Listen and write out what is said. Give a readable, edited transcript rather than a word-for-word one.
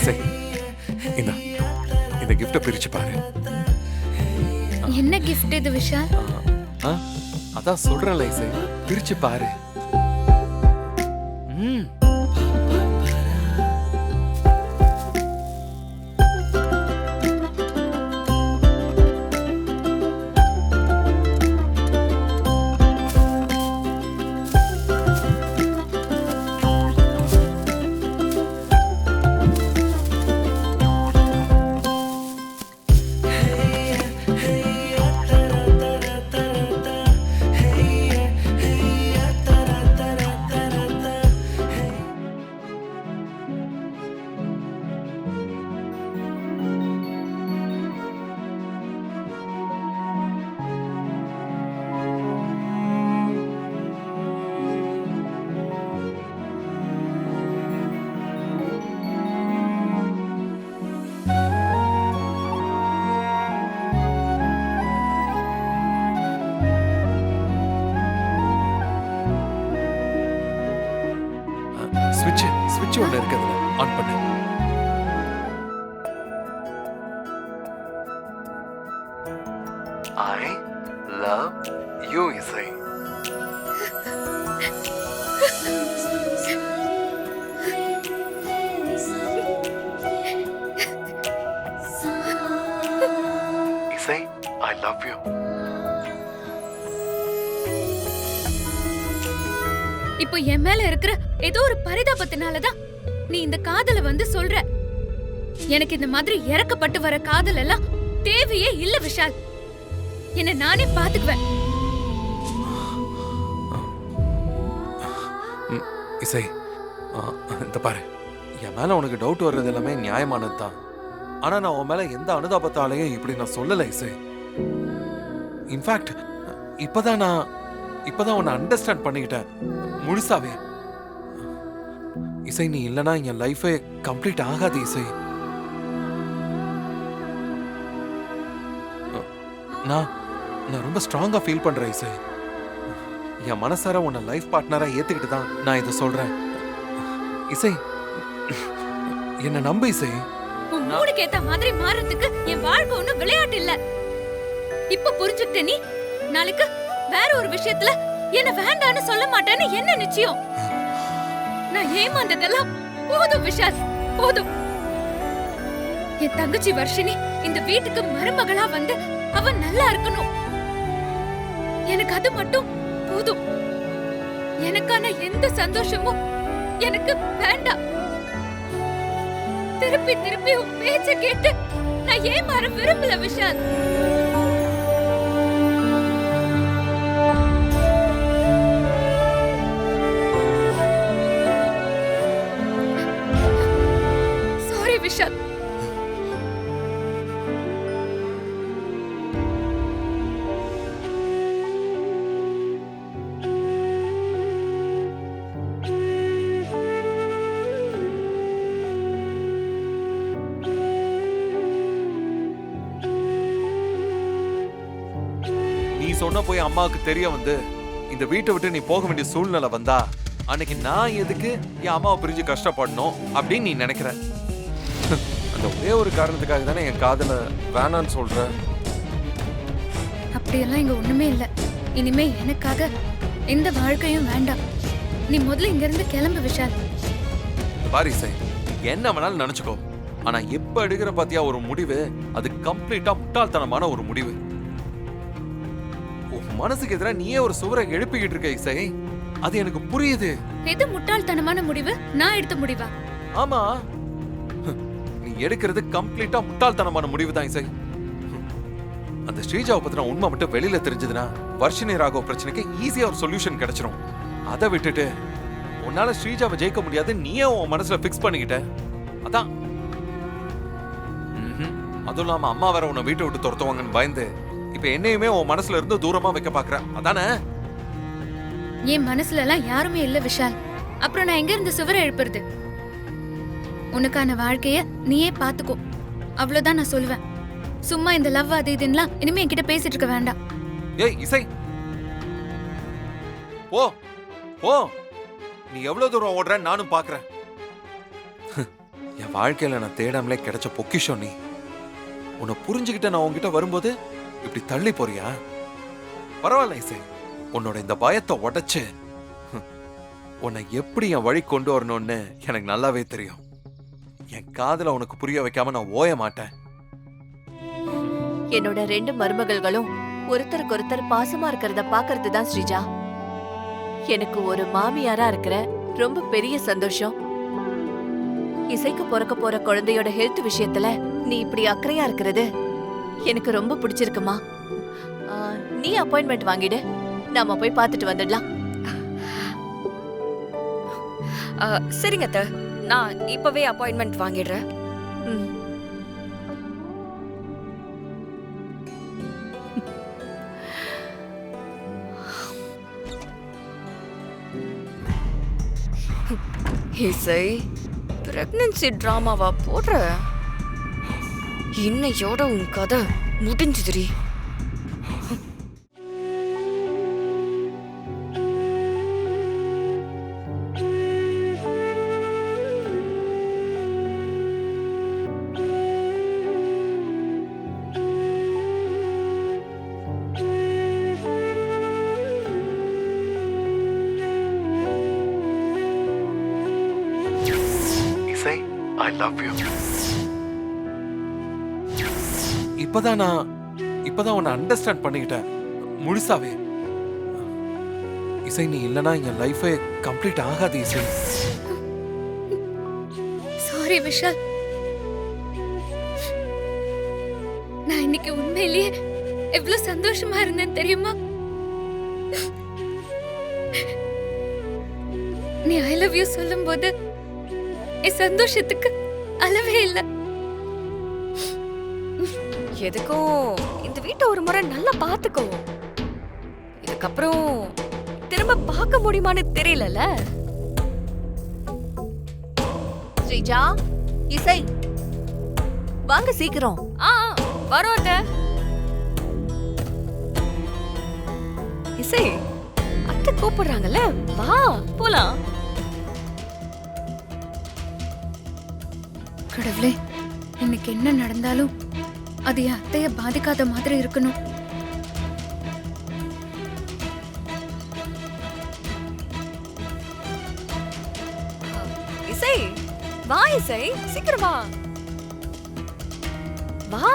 இசை, இந்த இந்த கிஃப்ட பிரிச்சு பாரு. என்ன கிஃப்ட் இது விஷால்? ஆ, அதான் சொல்றேன்ல இசை, பிரிச்சு பாரு. ம். ஸ்விட்ச் ஒன்று இருக்கு, அதுல ஆன் பண்ணு. I love you இசை. இசை, I love you. இப்போ என் மேல இருக்கிற ஏதோ ஒரு பரிதாபத்தினாலதான் நீ இந்த காதல வந்து சொல்ற. எனக்கு இந்த மாதிரி இறக்கப்பட்டு வர காதல் எல்லாம் தேவையே இல்ல விஷால். என்ன நானே பாத்துக்குவேன். இசை, இந்த பாரு, என் மேல உனக்கு டவுட் வர்றது எல்லாமே நியாயமானது தான். ஆனா நான் உன் மேல எந்த அனுதாபத்தாலையும் இப்படி நான் சொல்லல இசை. இன்ஃபேக்ட் இப்பதான் உன்னை அண்டர்ஸ்டாண்ட் பண்ணிக்கிட்டேன் முழுசாவே. இசை, நீ இல்லனா என் லைஃபே கம்ப்ளீட் ஆகாது இசை. நான் ரொம்ப ஸ்ட்ராங்கா ஃபீல் பண்றேன் இசை. என் மனசார உன்னை லைஃப் பார்ட்னரா ஏத்துக்கிட்டு தான் நான் இதை சொல்றேன். இசை, என்ன நம்பு இசை. உன் மூடுக்கு ஏத்த மாதிரி மாறதுக்கு என் வாழ்க்கை ஒண்ணும் விளையாட்டு இல்ல. இப்ப புரிஞ்சுக்கிட்ட நீ நாளைக்கு வேற ஒரு விஷயத்துல என்ன வேண்டான்னு சொல்ல மாட்டேன்னு என்ன நிச்சயம்? நான் ஏமாந்ததெல்லாம் போதும் விஷால், போதும். என் தங்கச்சி வர்ஷினி இந்த வீட்டுக்கு மருமகளா வந்து அவ நல்லா இருக்கணும். எனக்கு அது மட்டும் போதும். எனக்கான எந்த சந்தோஷமும் எனக்கு வேண்டாம். திருப்பி திருப்பி உன் பேச்ச கேட்டு நான் ஏமாற விரும்பல விஷால். சாரி விஷால். நீ சொன்ன போய் அம்மாவுக்கு தெரிய வந்து இந்த வீட்டை விட்டு நீ போக வேண்டிய சூழ்நிலை வந்தா அன்னைக்கு நான் எதுக்கு என் அம்மாவை பிரிஞ்சு கஷ்டப்படணும் அப்படின்னு நீ நினைக்கிற. அந்த ஒரே ஒரு காரணத்துக்காக தானே என் காதல வேணான்னு சொல்ற. அப்படியெல்லாம் இங்க ஒண்ணுமே இல்ல. இனிமே எனக்காக எந்த வாழ்க்கையும் வேண்டாம். நீ முதல்ல இங்க இருந்து கிளம்பு விஷால். பாரி சார், என்ன வேணாலும் நினைச்சுக்கோ, ஆனா எப்ப எடுக்கிற பாத்தியா ஒரு முடிவு, அது கம்ப்ளீட்டா முட்டாள்தனமான ஒரு முடிவு. மனசுக்கு எதிராக நீயே ஒரு சுவரை எழுப்பிக்கிட்டு இருக்க இசை. அது எனக்கு புரியுது. எது முட்டாள்தனமான முடிவு? நான் எடுத்த முடிவா? ஆமா, நீ எடுக்கிறது கம்ப்ளீட்டா முட்டாள்தனமான முடிவு தான் இசை. அந்த ஸ்ரீஜாவை பத்தின உண்மை மட்டும் வெளியில தெரிஞ்சதுன்னா வர்ஷினி ராகவ் பிரச்சனைக்கு ஈஸியா ஒரு சொல்யூஷன் கிடைச்சிரும். அதை விட்டுட்டு உன்னால ஸ்ரீஜாவை ஜெயிக்க முடியாது நீயே உன் மனசுல பிக்ஸ் பண்ணிக்கிட்ட. அதான். அதுவும் இல்லாம அம்மா வேற உன்னை வீட்டை விட்டு துரத்துவாங்கன்னு பயந்து இப்ப என்னையுமே உன் மனசுல இருந்து தூரமா வைக்க பாக்குற, அதானே? என் மனசுல எல்லாம் யாருமே இல்ல விஷால். அப்புறம் நான் எங்க இருந்து சுவரை எழுப்புறது? உனக்கான வாழ்க்கைய நீயே பாத்துக்கோ, அவ்வளவுதான் நான் சொல்லுவேன். சும்மா இந்த லவ் அது இதுன்னா இனிமே என்கிட்ட பேசிட்டு இருக்க வேண்டாம். ஏய் இசை, போ போ. நீ எவ்வளவு தூரம் ஓடுற நானும் பாக்குறேன். என் வாழ்க்கையில நான் தேடாமலே கிடைச்ச பொக்கிஷம் நீ. உன்னை புரிஞ்சுக்கிட்ட நான் உன்கிட்ட வரும்போது இப்படி தள்ளி போறியா? பரவாயில்ல இசை, உன்னோட இந்த பயத்தை உடைச்சு உன்னை எப்படி என் வழி கொண்டு வரணும்னு எனக்கு நல்லாவே தெரியும். என் காதுல உனக்கு புரிய வைக்காம நான் ஓய மாட்டேன். என்னோட 2 மருமகள்களும் ஒருத்தருக்கு ஒருத்தர் பாசமா இருக்கிறத பாக்குறது தான் ஸ்ரீஜா எனக்கு ஒரு மாமியாரா இருக்கிற ரொம்ப பெரிய சந்தோஷம். இசைக்கு பிறக்க போற குழந்தையோட ஹெல்த் விஷயத்துல நீ இப்படி அக்கறையா இருக்கிறது எனக்கு ரொம்ப பிடிச்சிருக்குமா. நீ அப்பாயின்மெண்ட் வாங்கிடு, நாம போய் பார்த்துட்டு வந்துடலாம். சரிங்க அத்தை, நான் இப்பவே அப்பாயின்மெண்ட் வாங்கிடுறேன். ம். இசை பிரெக்னன்சி டிராமாவா போடுற? இன்னையோட உன் கதை முடிஞ்சுதுடி. இசை, I love you. இப்பதான் உன்னை அண்டர்ஸ்டாண்ட் பண்ணிக்கிட்டேன் முழுசாவே. இசை, நீ இல்லனா என் லைஃபே கம்ப்ளீட் ஆகாது இசை. சாரி விஷால், நான் இன்னைக்கு உண்மையிலேயே எவ்வளவு சந்தோஷமா இருந்தேன் தெரியுமா? நீ ஐ லவ் யூ சொல்லும்போது என் சந்தோஷத்துக்கு அளவே இல்லை. எதுக்கும் இந்த வீட்டை ஒரு முறை நல்லா பாத்துக்கோ. இதுக்கப்புறம் திரும்ப பார்க்க முடியுமான்னு தெரியலல. ஸ்ரீஜா, இசை, வாங்க சீக்கிரம். வரோம் அத்தை. இசை, அத்தை கூப்பிடுறாங்கல்ல, வா போலாம். கடவுளே, இன்னைக்கு என்ன நடந்தாலும் அது என் அத்தைய பாதிக்காத மாதிரி இருக்கணும். இசை, வா இசை, சீக்கிரம் வா. வா.